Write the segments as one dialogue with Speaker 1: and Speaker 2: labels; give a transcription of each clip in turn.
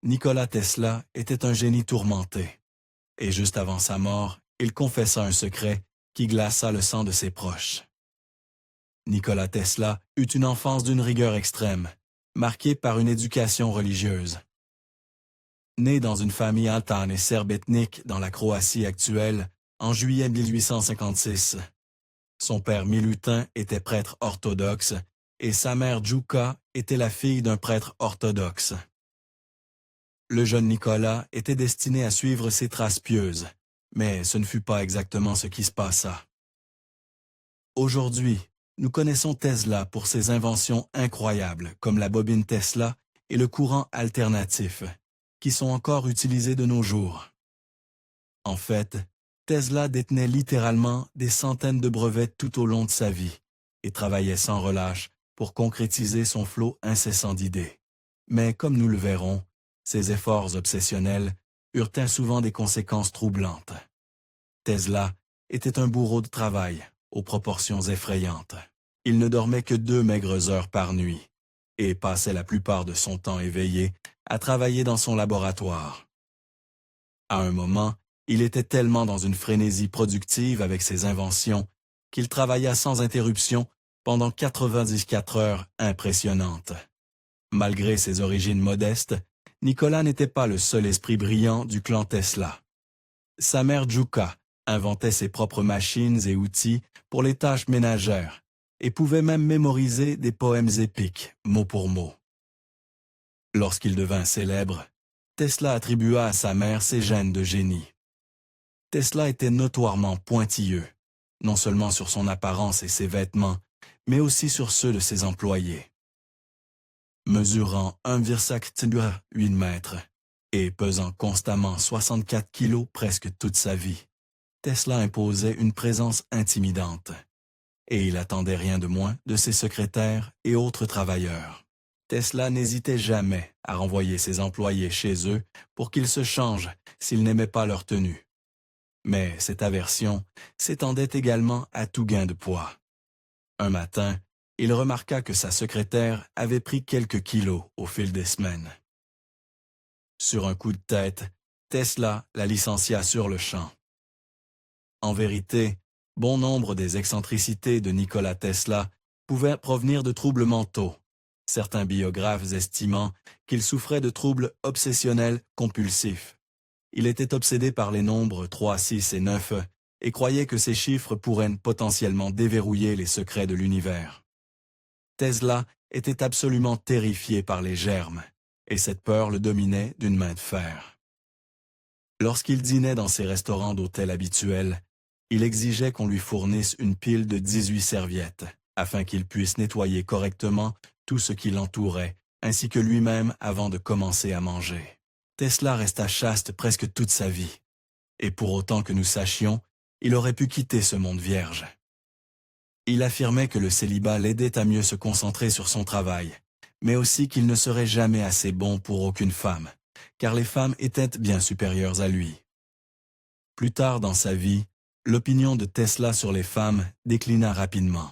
Speaker 1: Nikola Tesla était un génie tourmenté. Et juste avant sa mort, il confessa un secret qui glaça le sang de ses proches. Nikola Tesla eut une enfance d'une rigueur extrême, marquée par une éducation religieuse. Né dans une famille altane et serbe ethnique dans la Croatie actuelle, en juillet 1856, son père Milutin était prêtre orthodoxe et sa mère Djuka était la fille d'un prêtre orthodoxe. Le jeune Nicolas était destiné à suivre ses traces pieuses, mais ce ne fut pas exactement ce qui se passa. Aujourd'hui, nous connaissons Tesla pour ses inventions incroyables comme la bobine Tesla et le courant alternatif, qui sont encore utilisés de nos jours. En fait, Tesla détenait littéralement des centaines de brevets tout au long de sa vie et travaillait sans relâche pour concrétiser son flot incessant d'idées. Mais comme nous le verrons, ses efforts obsessionnels eurent souvent des conséquences troublantes. Tesla était un bourreau de travail aux proportions effrayantes. Il ne dormait que 2 maigres heures par nuit et passait la plupart de son temps éveillé à travailler dans son laboratoire. À un moment, il était tellement dans une frénésie productive avec ses inventions qu'il travailla sans interruption pendant 94 heures impressionnantes. Malgré ses origines modestes, Nicolas n'était pas le seul esprit brillant du clan Tesla. Sa mère Djuka inventait ses propres machines et outils pour les tâches ménagères et pouvait même mémoriser des poèmes épiques, mot pour mot. Lorsqu'il devint célèbre, Tesla attribua à sa mère ses gènes de génie. Tesla était notoirement pointilleux, non seulement sur son apparence et ses vêtements, mais aussi sur ceux de ses employés. Mesurant 1,8 mètres et pesant constamment 64 kilos presque toute sa vie, Tesla imposait une présence intimidante, et il attendait rien de moins de ses secrétaires et autres travailleurs. Tesla n'hésitait jamais à renvoyer ses employés chez eux pour qu'ils se changent s'ils n'aimaient pas leur tenue. Mais cette aversion s'étendait également à tout gain de poids. Un matin, il remarqua que sa secrétaire avait pris quelques kilos au fil des semaines. Sur un coup de tête, Tesla la licencia sur le champ. En vérité, bon nombre des excentricités de Nikola Tesla pouvaient provenir de troubles mentaux, certains biographes estimant qu'il souffrait de troubles obsessionnels compulsifs. Il était obsédé par les nombres 3, 6 et 9 et croyait que ces chiffres pourraient potentiellement déverrouiller les secrets de l'univers. Tesla était absolument terrifié par les germes, et cette peur le dominait d'une main de fer. Lorsqu'il dînait dans ses restaurants d'hôtel habituels, il exigeait qu'on lui fournisse une pile de 18 serviettes, afin qu'il puisse nettoyer correctement tout ce qui l'entourait, ainsi que lui-même avant de commencer à manger. Tesla resta chaste presque toute sa vie, et pour autant que nous sachions, il aurait pu quitter ce monde vierge. Il affirmait que le célibat l'aidait à mieux se concentrer sur son travail, mais aussi qu'il ne serait jamais assez bon pour aucune femme, car les femmes étaient bien supérieures à lui. Plus tard dans sa vie, l'opinion de Tesla sur les femmes déclina rapidement.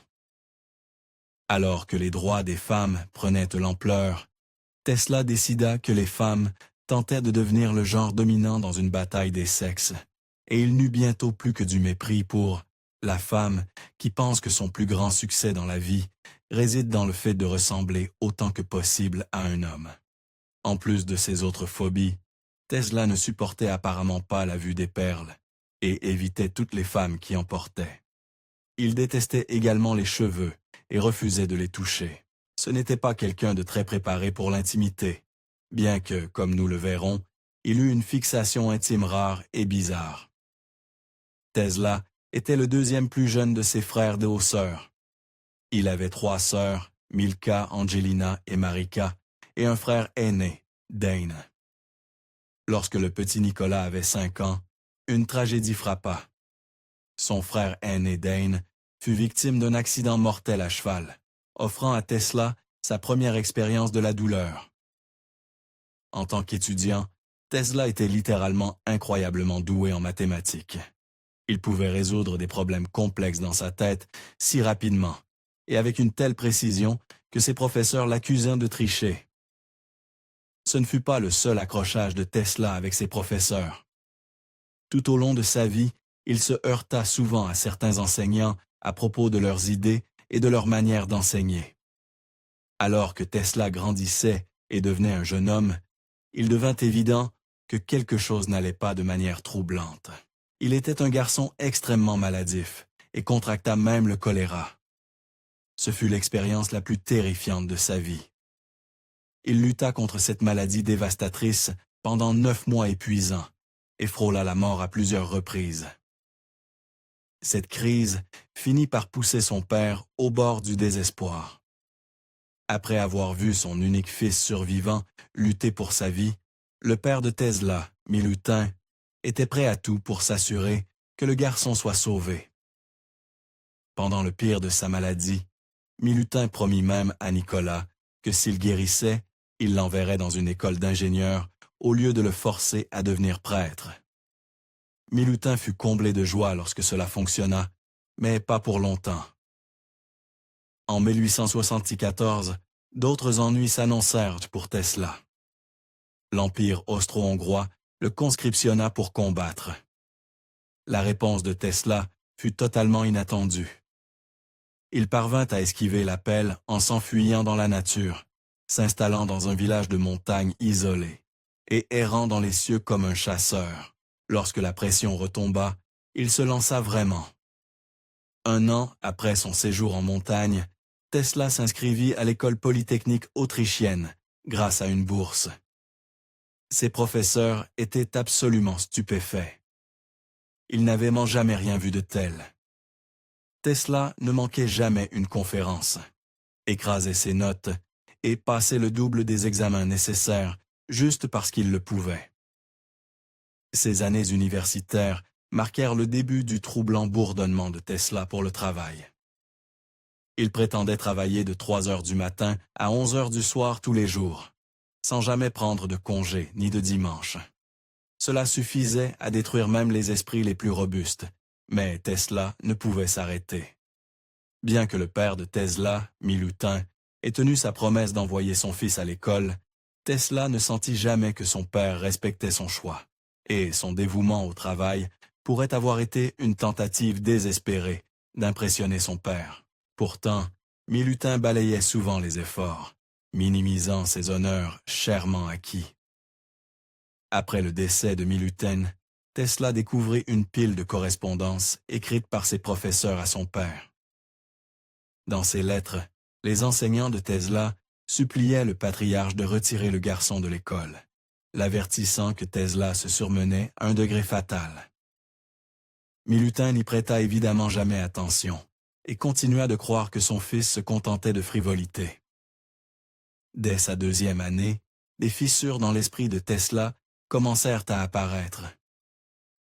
Speaker 1: Alors que les droits des femmes prenaient de l'ampleur, Tesla décida que les femmes tentaient de devenir le genre dominant dans une bataille des sexes, et il n'eut bientôt plus que du mépris pour la femme qui pense que son plus grand succès dans la vie réside dans le fait de ressembler autant que possible à un homme. En plus de ses autres phobies, Tesla ne supportait apparemment pas la vue des perles et évitait toutes les femmes qui en portaient. Il détestait également les cheveux et refusait de les toucher. Ce n'était pas quelqu'un de très préparé pour l'intimité, bien que, comme nous le verrons, il eut une fixation intime rare et bizarre. Tesla était le 2e plus jeune de ses frères de haut sœurs. Il avait 3 sœurs, Milka, Angelina et Marika, et un frère aîné, Dane. Lorsque le petit Nicolas avait 5 ans, une tragédie frappa. Son frère aîné Dane fut victime d'un accident mortel à cheval, offrant à Tesla sa première expérience de la douleur. En tant qu'étudiant, Tesla était littéralement incroyablement doué en mathématiques. Il pouvait résoudre des problèmes complexes dans sa tête si rapidement et avec une telle précision que ses professeurs l'accusèrent de tricher. Ce ne fut pas le seul accrochage de Tesla avec ses professeurs. Tout au long de sa vie, il se heurta souvent à certains enseignants à propos de leurs idées et de leur manière d'enseigner. Alors que Tesla grandissait et devenait un jeune homme, il devint évident que quelque chose n'allait pas de manière troublante. Il était un garçon extrêmement maladif et contracta même le choléra. Ce fut l'expérience la plus terrifiante de sa vie. Il lutta contre cette maladie dévastatrice pendant 9 mois épuisants et frôla la mort à plusieurs reprises. Cette crise finit par pousser son père au bord du désespoir. Après avoir vu son unique fils survivant lutter pour sa vie, le père de Tesla, Milutin, était prêt à tout pour s'assurer que le garçon soit sauvé. Pendant le pire de sa maladie, Milutin promit même à Nicolas que s'il guérissait, il l'enverrait dans une école d'ingénieurs au lieu de le forcer à devenir prêtre. Milutin fut comblé de joie lorsque cela fonctionna, mais pas pour longtemps. En 1874, d'autres ennuis s'annoncèrent pour Tesla. L'Empire austro-hongrois le conscriptionna pour combattre. La réponse de Tesla fut totalement inattendue. Il parvint à esquiver l'appel en s'enfuyant dans la nature, s'installant dans un village de montagne isolé, et errant dans les cieux comme un chasseur. Lorsque la pression retomba, il se lança vraiment. 1 an après son séjour en montagne, Tesla s'inscrivit à l'école polytechnique autrichienne grâce à une bourse. Ses professeurs étaient absolument stupéfaits. Ils n'avaient jamais rien vu de tel. Tesla ne manquait jamais une conférence, écrasait ses notes et passait le double des examens nécessaires juste parce qu'il le pouvait. Ces années universitaires marquèrent le début du troublant bourdonnement de Tesla pour le travail. Il prétendait travailler de 3 heures du matin à 11 heures du soir tous les jours, sans jamais prendre de congé ni de dimanche. Cela suffisait à détruire même les esprits les plus robustes, mais Tesla ne pouvait s'arrêter. Bien que le père de Tesla, Milutin, ait tenu sa promesse d'envoyer son fils à l'école, Tesla ne sentit jamais que son père respectait son choix, et son dévouement au travail pourrait avoir été une tentative désespérée d'impressionner son père. Pourtant, Milutin balayait souvent les efforts, minimisant ses honneurs chèrement acquis. Après le décès de Milutin, Tesla découvrit une pile de correspondances écrites par ses professeurs à son père. Dans ces lettres, les enseignants de Tesla suppliaient le patriarche de retirer le garçon de l'école, l'avertissant que Tesla se surmenait à un degré fatal. Milutin n'y prêta évidemment jamais attention et continua de croire que son fils se contentait de frivolité. Dès sa 2e année, des fissures dans l'esprit de Tesla commencèrent à apparaître.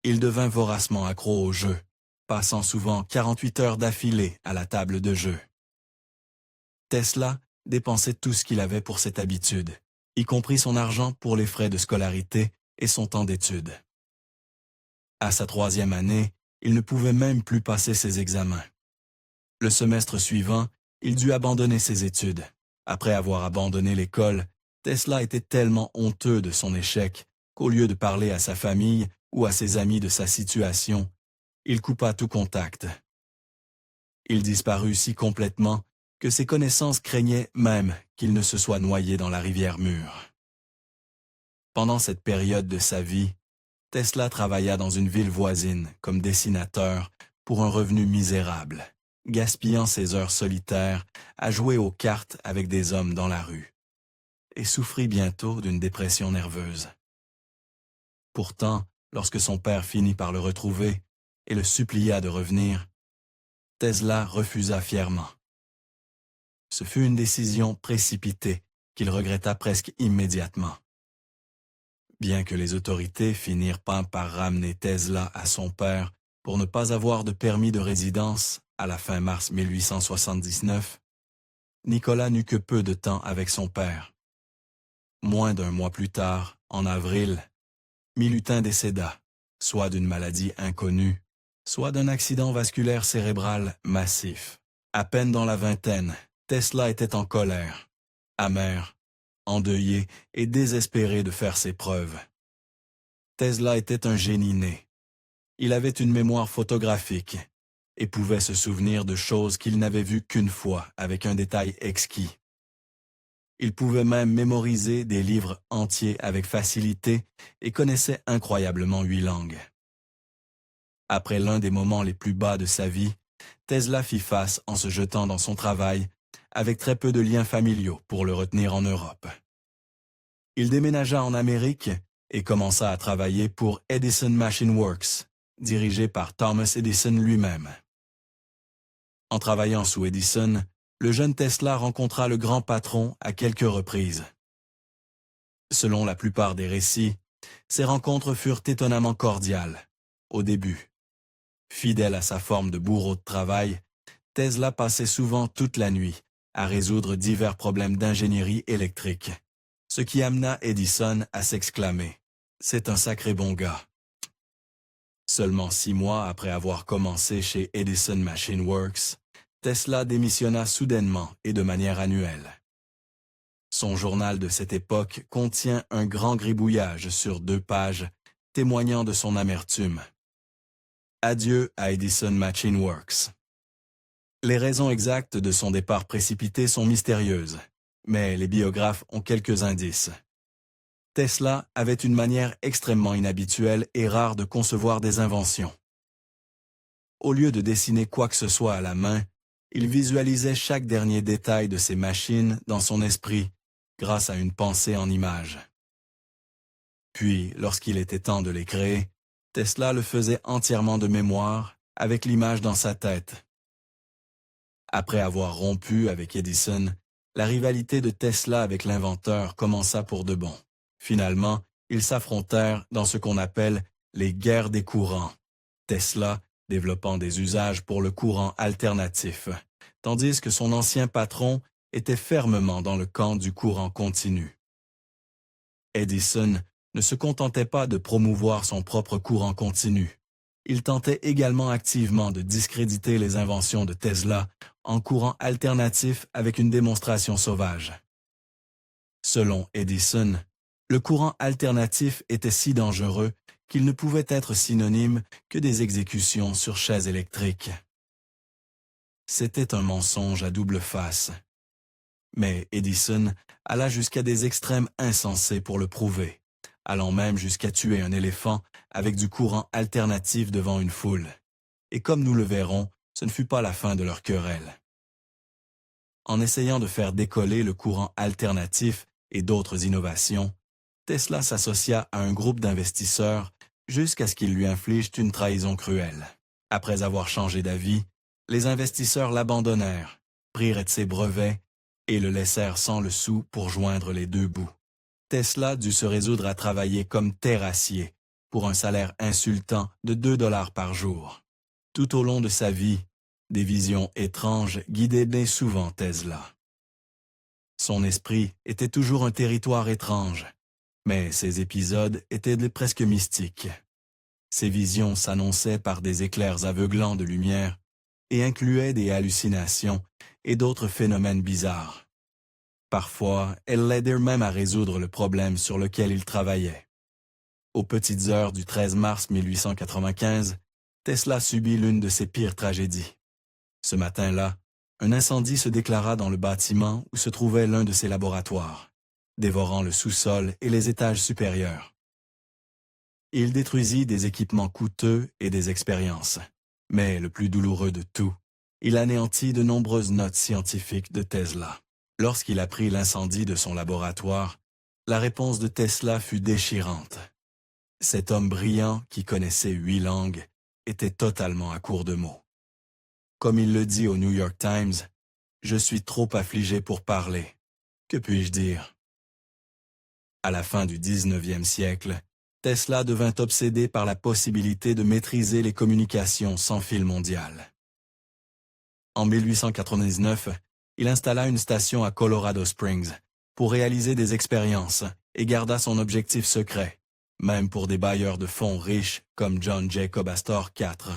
Speaker 1: Il devint voracement accro au jeu, passant souvent 48 heures d'affilée à la table de jeu. Tesla dépensait tout ce qu'il avait pour cette habitude, y compris son argent pour les frais de scolarité et son temps d'études. À sa 3e année, il ne pouvait même plus passer ses examens. Le semestre suivant, il dut abandonner ses études. Après avoir abandonné l'école, Tesla était tellement honteux de son échec qu'au lieu de parler à sa famille ou à ses amis de sa situation, il coupa tout contact. Il disparut si complètement que ses connaissances craignaient même qu'il ne se soit noyé dans la rivière Mur. Pendant cette période de sa vie, Tesla travailla dans une ville voisine comme dessinateur pour un revenu misérable, gaspillant ses heures solitaires à jouer aux cartes avec des hommes dans la rue, et souffrit bientôt d'une dépression nerveuse. Pourtant, lorsque son père finit par le retrouver et le supplia de revenir, Tesla refusa fièrement. Ce fut une décision précipitée qu'il regretta presque immédiatement. Bien que les autorités finirent par ramener Tesla à son père pour ne pas avoir de permis de résidence à la fin mars 1879, Nicolas n'eut que peu de temps avec son père. Moins d'1 mois plus tard, en avril, Milutin décéda, soit d'une maladie inconnue, soit d'un accident vasculaire cérébral massif. À peine dans la vingtaine, Tesla était en colère, amer endeuillé et désespéré de faire ses preuves. Tesla était un génie né. Il avait une mémoire photographique et pouvait se souvenir de choses qu'il n'avait vues qu'une fois avec un détail exquis. Il pouvait même mémoriser des livres entiers avec facilité et connaissait incroyablement 8 langues. Après l'un des moments les plus bas de sa vie, Tesla fit face en se jetant dans son travail avec très peu de liens familiaux pour le retenir en Europe. Il déménagea en Amérique et commença à travailler pour Edison Machine Works, dirigé par Thomas Edison lui-même. En travaillant sous Edison, le jeune Tesla rencontra le grand patron à quelques reprises. Selon la plupart des récits, ces rencontres furent étonnamment cordiales, au début. Fidèle à sa forme de bourreau de travail, Tesla passait souvent toute la nuit à résoudre divers problèmes d'ingénierie électrique, ce qui amena Edison à s'exclamer « C'est un sacré bon gars ». Seulement 6 mois après avoir commencé chez Edison Machine Works, Tesla démissionna soudainement et de manière annuelle. Son journal de cette époque contient un grand gribouillage sur 2 pages témoignant de son amertume. Adieu à Edison Machine Works. Les raisons exactes de son départ précipité sont mystérieuses, mais les biographes ont quelques indices. Tesla avait une manière extrêmement inhabituelle et rare de concevoir des inventions. Au lieu de dessiner quoi que ce soit à la main, il visualisait chaque dernier détail de ses machines dans son esprit grâce à une pensée en images. Puis, lorsqu'il était temps de les créer, Tesla le faisait entièrement de mémoire, avec l'image dans sa tête. Après avoir rompu avec Edison, la rivalité de Tesla avec l'inventeur commença pour de bon. Finalement, ils s'affrontèrent dans ce qu'on appelle les guerres des courants. Tesla développant des usages pour le courant alternatif, tandis que son ancien patron était fermement dans le camp du courant continu. Edison ne se contentait pas de promouvoir son propre courant continu. Il tentait également activement de discréditer les inventions de Tesla en courant alternatif avec une démonstration sauvage. Selon Edison, le courant alternatif était si dangereux qu'il ne pouvait être synonyme que des exécutions sur chaise électrique. C'était un mensonge à double face. Mais Edison alla jusqu'à des extrêmes insensés pour le prouver, allant même jusqu'à tuer un éléphant avec du courant alternatif devant une foule. Et comme nous le verrons, ce ne fut pas la fin de leur querelle. En essayant de faire décoller le courant alternatif et d'autres innovations, Tesla s'associa à un groupe d'investisseurs jusqu'à ce qu'ils lui infligent une trahison cruelle. Après avoir changé d'avis, les investisseurs l'abandonnèrent, prirent de ses brevets et le laissèrent sans le sou pour joindre les 2 bouts. Tesla dut se résoudre à travailler comme terrassier pour un salaire insultant de 2 $ par jour. Tout au long de sa vie, des visions étranges guidaient bien souvent Tesla. Son esprit était toujours un territoire étrange, mais ces épisodes étaient presque mystiques. Ces visions s'annonçaient par des éclairs aveuglants de lumière et incluaient des hallucinations et d'autres phénomènes bizarres. Parfois, elles l'aidèrent même à résoudre le problème sur lequel il travaillait. Aux petites heures du 13 mars 1895, Tesla subit l'une de ses pires tragédies. Ce matin-là, un incendie se déclara dans le bâtiment où se trouvait l'un de ses laboratoires, dévorant le sous-sol et les étages supérieurs. Il détruisit des équipements coûteux et des expériences, mais le plus douloureux de tout, il anéantit de nombreuses notes scientifiques de Tesla. Lorsqu'il apprit l'incendie de son laboratoire, la réponse de Tesla fut déchirante. Cet homme brillant qui connaissait 8 langues était totalement à court de mots. Comme il le dit au New York Times, « Je suis trop affligé pour parler. Que puis-je dire ?» À la fin du 19e siècle, Tesla devint obsédé par la possibilité de maîtriser les communications sans fil mondial. En 1899, il installa une station à Colorado Springs pour réaliser des expériences et garda son objectif secret, même pour des bailleurs de fonds riches comme John Jacob Astor IV.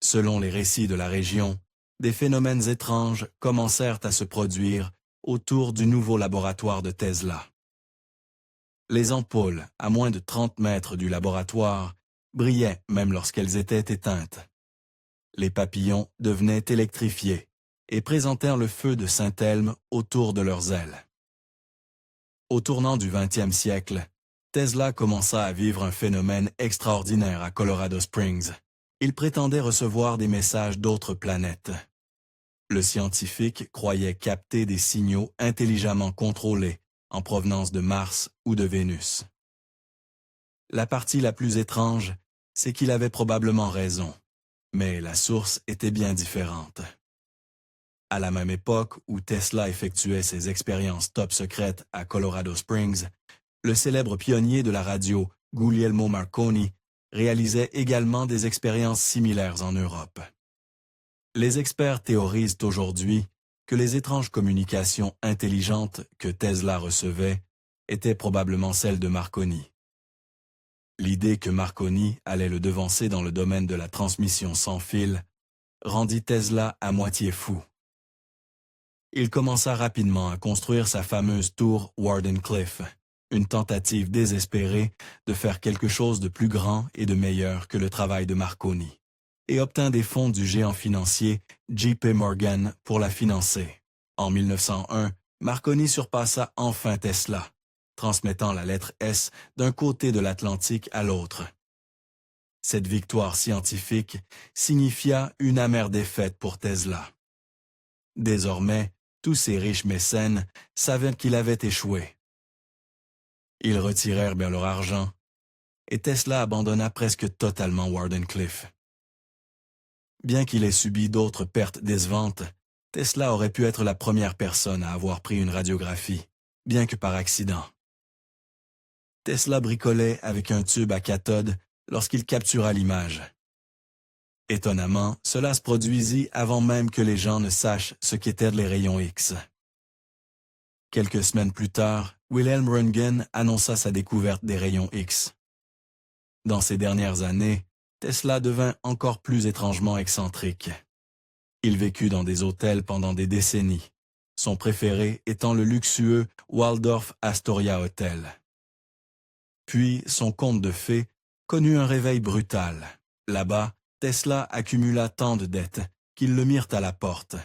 Speaker 1: Selon les récits de la région, des phénomènes étranges commencèrent à se produire autour du nouveau laboratoire de Tesla. Les ampoules, à moins de 30 mètres du laboratoire, brillaient même lorsqu'elles étaient éteintes. Les papillons devenaient électrifiés et présentèrent le feu de Saint-Elme autour de leurs ailes. Au tournant du 20e siècle, Tesla commença à vivre un phénomène extraordinaire à Colorado Springs. Il prétendait recevoir des messages d'autres planètes. Le scientifique croyait capter des signaux intelligemment contrôlés en provenance de Mars ou de Vénus. La partie la plus étrange, c'est qu'il avait probablement raison, mais la source était bien différente. À la même époque où Tesla effectuait ses expériences top secrètes à Colorado Springs, le célèbre pionnier de la radio, Guglielmo Marconi, réalisait également des expériences similaires en Europe. Les experts théorisent aujourd'hui que les étranges communications intelligentes que Tesla recevait étaient probablement celles de Marconi. L'idée que Marconi allait le devancer dans le domaine de la transmission sans fil rendit Tesla à moitié fou. Il commença rapidement à construire sa fameuse tour Wardenclyffe, une tentative désespérée de faire quelque chose de plus grand et de meilleur que le travail de Marconi, et obtint des fonds du géant financier J.P. Morgan pour la financer. En 1901, Marconi surpassa enfin Tesla, transmettant la lettre S d'un côté de l'Atlantique à l'autre. Cette victoire scientifique signifia une amère défaite pour Tesla. Désormais, tous ces riches mécènes savaient qu'il avait échoué. Ils retirèrent bien leur argent, et Tesla abandonna presque totalement Wardenclyffe. Bien qu'il ait subi d'autres pertes décevantes, Tesla aurait pu être la première personne à avoir pris une radiographie, bien que par accident. Tesla bricolait avec un tube à cathode lorsqu'il captura l'image. Étonnamment, cela se produisit avant même que les gens ne sachent ce qu'étaient les rayons X. Quelques semaines plus tard, Wilhelm Röntgen annonça sa découverte des rayons X. Dans ces dernières années, Tesla devint encore plus étrangement excentrique. Il vécut dans des hôtels pendant des décennies, son préféré étant le luxueux Waldorf Astoria Hotel. Puis, son conte de fées connut un réveil brutal. Là-bas, Tesla accumula tant de dettes qu'ils le mirent à la porte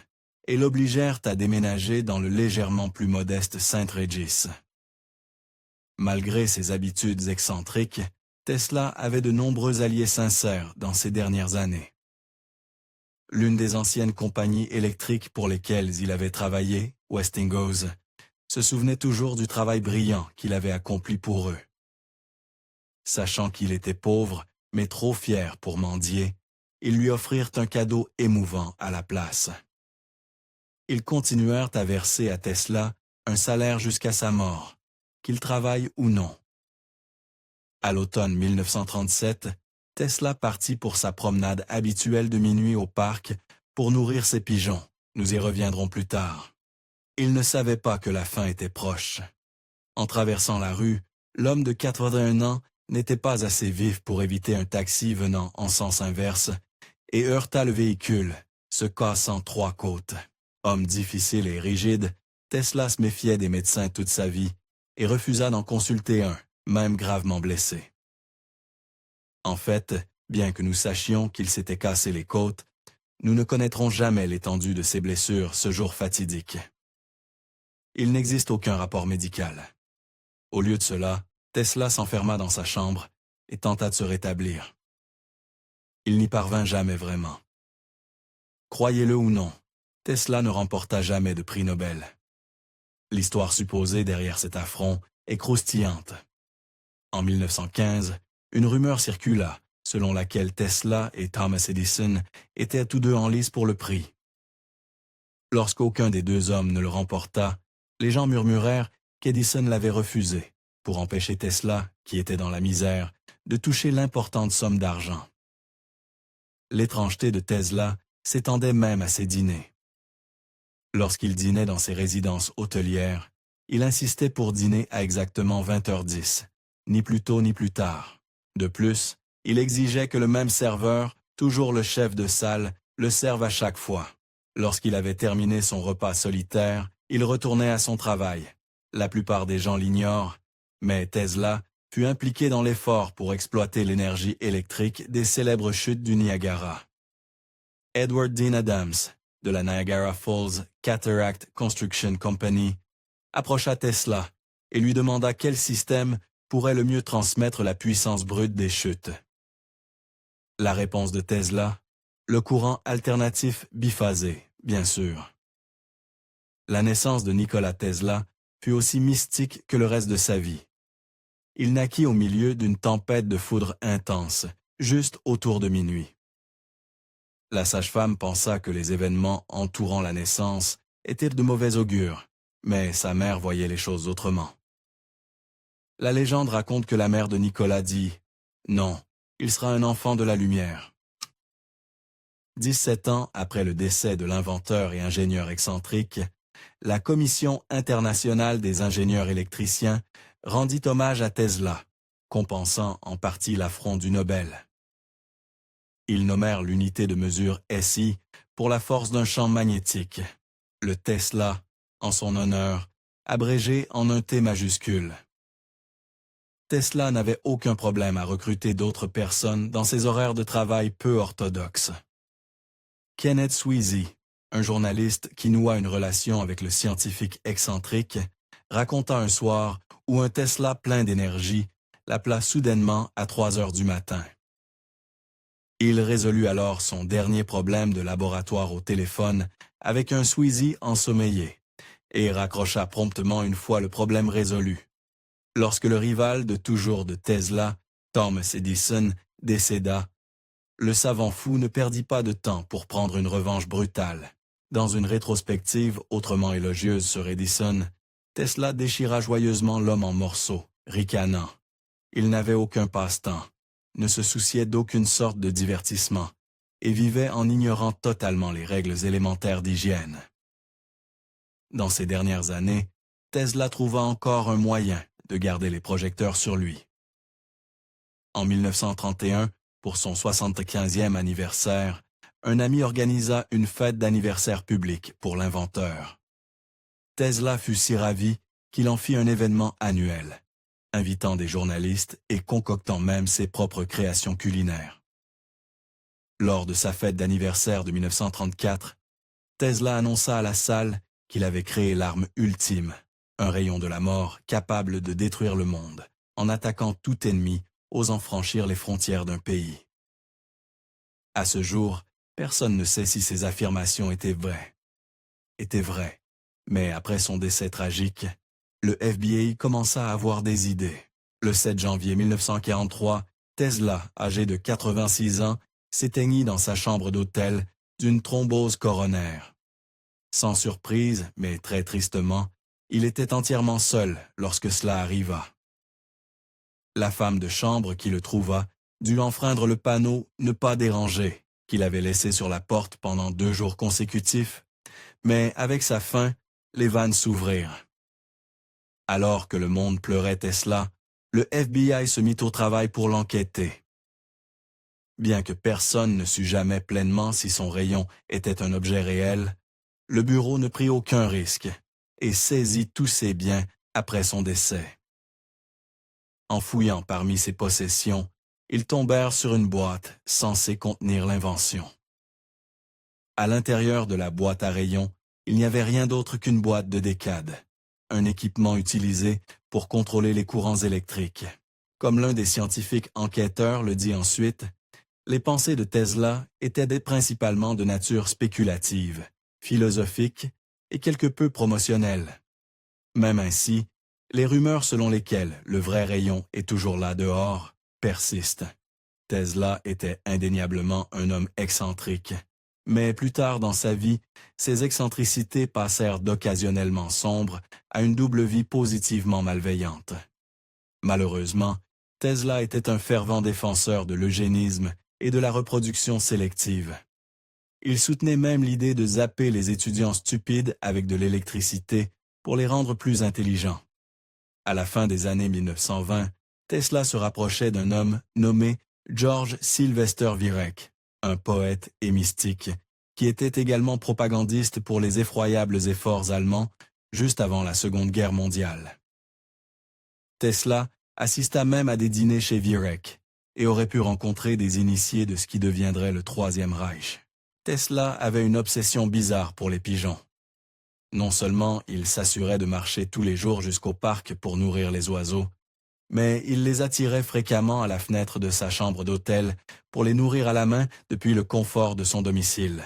Speaker 1: et l'obligèrent à déménager dans le légèrement plus modeste Saint-Régis. Malgré ses habitudes excentriques, Tesla avait de nombreux alliés sincères dans ces dernières années. L'une des anciennes compagnies électriques pour lesquelles il avait travaillé, Westinghouse, se souvenait toujours du travail brillant qu'il avait accompli pour eux. Sachant qu'il était pauvre, mais trop fier pour mendier, ils lui offrirent un cadeau émouvant à la place. Ils continuèrent à verser à Tesla un salaire jusqu'à sa mort, qu'il travaille ou non. À l'automne 1937, Tesla partit pour sa promenade habituelle de minuit au parc pour nourrir ses pigeons. Nous y reviendrons plus tard. Il ne savait pas que la fin était proche. En traversant la rue, l'homme de 81 ans n'était pas assez vif pour éviter un taxi venant en sens inverse et heurta le véhicule, se cassant 3 côtes. Homme difficile et rigide, Tesla se méfiait des médecins toute sa vie et refusa d'en consulter un, même gravement blessé. En fait, bien que nous sachions qu'il s'était cassé les côtes, nous ne connaîtrons jamais l'étendue de ses blessures ce jour fatidique. Il n'existe aucun rapport médical. Au lieu de cela, Tesla s'enferma dans sa chambre et tenta de se rétablir. Il n'y parvint jamais vraiment. Croyez-le ou non, Tesla ne remporta jamais de prix Nobel. L'histoire supposée derrière cet affront est croustillante. En 1915, une rumeur circula selon laquelle Tesla et Thomas Edison étaient tous deux en lice pour le prix. Lorsqu'aucun des deux hommes ne le remporta, les gens murmurèrent qu'Edison l'avait refusé pour empêcher Tesla, qui était dans la misère, de toucher l'importante somme d'argent. L'étrangeté de Tesla s'étendait même à ses dîners. Lorsqu'il dînait dans ses résidences hôtelières, il insistait pour dîner à exactement 20h10, ni plus tôt ni plus tard. De plus, il exigeait que le même serveur, toujours le chef de salle, le serve à chaque fois. Lorsqu'il avait terminé son repas solitaire, Il retournait à son travail. La plupart des gens l'ignorent, mais Tesla fut impliqué dans l'effort pour exploiter l'énergie électrique des célèbres chutes du Niagara. Edward Dean Adams, de la Niagara Falls Cataract Construction Company, approcha Tesla et lui demanda quel système pourrait le mieux transmettre la puissance brute des chutes. La réponse de Tesla, le courant alternatif biphasé, bien sûr. La naissance de Nikola Tesla fut aussi mystique que le reste de sa vie. Il naquit au milieu d'une tempête de foudre intense, juste autour de minuit. La sage-femme pensa que les événements entourant la naissance étaient de mauvais augure, mais sa mère voyait les choses autrement. La légende raconte que la mère de Nikola dit « Non, il sera un enfant de la lumière ». 17 ans après le décès de l'inventeur et ingénieur excentrique, la Commission internationale des ingénieurs électriciens rendit hommage à Tesla, compensant en partie l'affront du Nobel. Ils nommèrent l'unité de mesure SI pour la force d'un champ magnétique, le Tesla, en son honneur, abrégé en un T majuscule. Tesla n'avait aucun problème à recruter d'autres personnes dans ses horaires de travail peu orthodoxes. Kenneth Sweezy, un journaliste qui noua une relation avec le scientifique excentrique, raconta un soir où un Tesla plein d'énergie l'appela soudainement à 3 heures du matin. Il résolut alors son dernier problème de laboratoire au téléphone avec un Sweezy ensommeillé et raccrocha promptement une fois le problème résolu. Lorsque le rival de toujours de Tesla, Thomas Edison, décéda, le savant fou ne perdit pas de temps pour prendre une revanche brutale. Dans une rétrospective autrement élogieuse sur Edison, Tesla déchira joyeusement l'homme en morceaux, ricanant. Il n'avait aucun passe-temps, ne se souciait d'aucune sorte de divertissement et vivait en ignorant totalement les règles élémentaires d'hygiène. Dans ces dernières années, Tesla trouva encore un moyen de garder les projecteurs sur lui. En 1931, pour son 75e anniversaire, un ami organisa une fête d'anniversaire publique pour l'inventeur. Tesla fut si ravi qu'il en fit un événement annuel, invitant des journalistes et concoctant même ses propres créations culinaires. Lors de sa fête d'anniversaire de 1934, Tesla annonça à la salle qu'il avait créé l'arme ultime, un rayon de la mort capable de détruire le monde, en attaquant tout ennemi osant franchir les frontières d'un pays. À ce jour, personne ne sait si ces affirmations étaient vraies. Mais après son décès tragique, le FBI commença à avoir des idées. Le 7 janvier 1943, Tesla, âgé de 86 ans, s'éteignit dans sa chambre d'hôtel d'une thrombose coronaire. Sans surprise, mais très tristement, il était entièrement seul lorsque cela arriva. La femme de chambre qui le trouva dut enfreindre le panneau « Ne pas déranger » qu'il avait laissé sur la porte pendant 2 jours consécutifs, mais avec sa fin, les vannes s'ouvrirent. Alors que le monde pleurait Tesla, le FBI se mit au travail pour l'enquêter. Bien que personne ne sût jamais pleinement si son rayon était un objet réel, le bureau ne prit aucun risque et saisit tous ses biens après son décès. En fouillant parmi ses possessions, ils tombèrent sur une boîte censée contenir l'invention. À l'intérieur de la boîte à rayons, il n'y avait rien d'autre qu'une boîte de décade, un équipement utilisé pour contrôler les courants électriques. Comme l'un des scientifiques enquêteurs le dit ensuite, les pensées de Tesla étaient principalement de nature spéculative, philosophique et quelque peu promotionnelle. Même ainsi, les rumeurs selon lesquelles le vrai rayon est toujours là dehors persistent. Tesla était indéniablement un homme excentrique, mais plus tard dans sa vie, ses excentricités passèrent d'occasionnellement sombres à une double vie positivement malveillante. Malheureusement, Tesla était un fervent défenseur de l'eugénisme et de la reproduction sélective. Il soutenait même l'idée de zapper les étudiants stupides avec de l'électricité pour les rendre plus intelligents. À la fin des années 1920, Tesla se rapprochait d'un homme nommé George Sylvester Virek, un poète et mystique, qui était également propagandiste pour les effroyables efforts allemands juste avant la Seconde Guerre mondiale. Tesla assista même à des dîners chez Vierek et aurait pu rencontrer des initiés de ce qui deviendrait le Troisième Reich. Tesla avait une obsession bizarre pour les pigeons. Non seulement il s'assurait de marcher tous les jours jusqu'au parc pour nourrir les oiseaux, mais il les attirait fréquemment à la fenêtre de sa chambre d'hôtel pour les nourrir à la main depuis le confort de son domicile.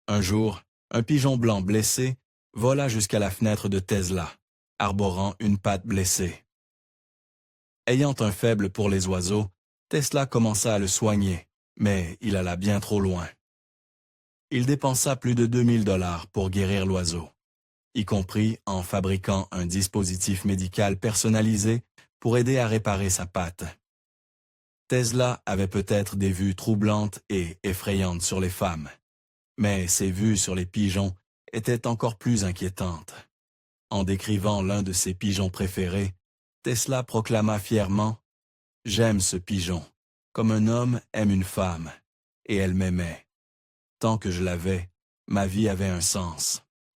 Speaker 1: Un jour, un pigeon blanc blessé vola jusqu'à la fenêtre de Tesla, arborant une patte blessée. Ayant un faible pour les oiseaux, Tesla commença à le soigner, mais il alla bien trop loin. Il dépensa plus de 2000 $ pour guérir l'oiseau, y compris en fabriquant un dispositif médical personnalisé pour aider à réparer sa patte. Tesla avait peut-être des vues troublantes et effrayantes sur les femmes, mais ses vues sur les pigeons étaient encore plus inquiétantes. En décrivant l'un de ses pigeons préférés, Tesla proclama fièrement « J'aime ce pigeon, comme un homme aime une femme, et elle m'aimait. Tant que je l'avais, ma vie avait un sens. »